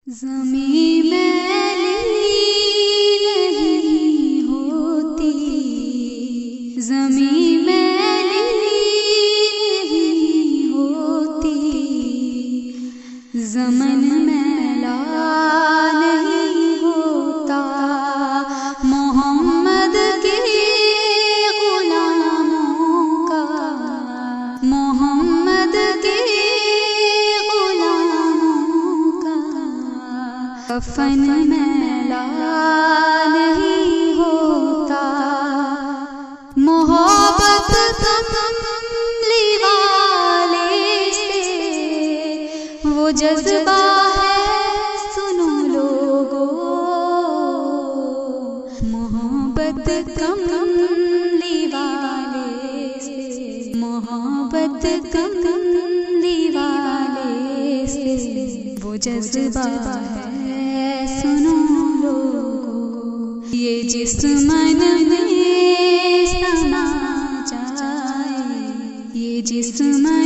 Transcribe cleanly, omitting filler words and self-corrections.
زمین میلی نہیں ہوتی، زمین میلی نہیں ہوتی، زمن میلا نہیں ہوتا، محمد کے غلاموں کا، محمد کے غلاموں کا کفن میلا نہیں ہوتا، محبت کملی والے سے وہ جذبہ ہے، سنو لوگو، محبت کملی والے سے، محبت کملی والے سے وہ جذبہ ہے، سنو لوگو، یہ جس من میں سما جائے، یہ جس من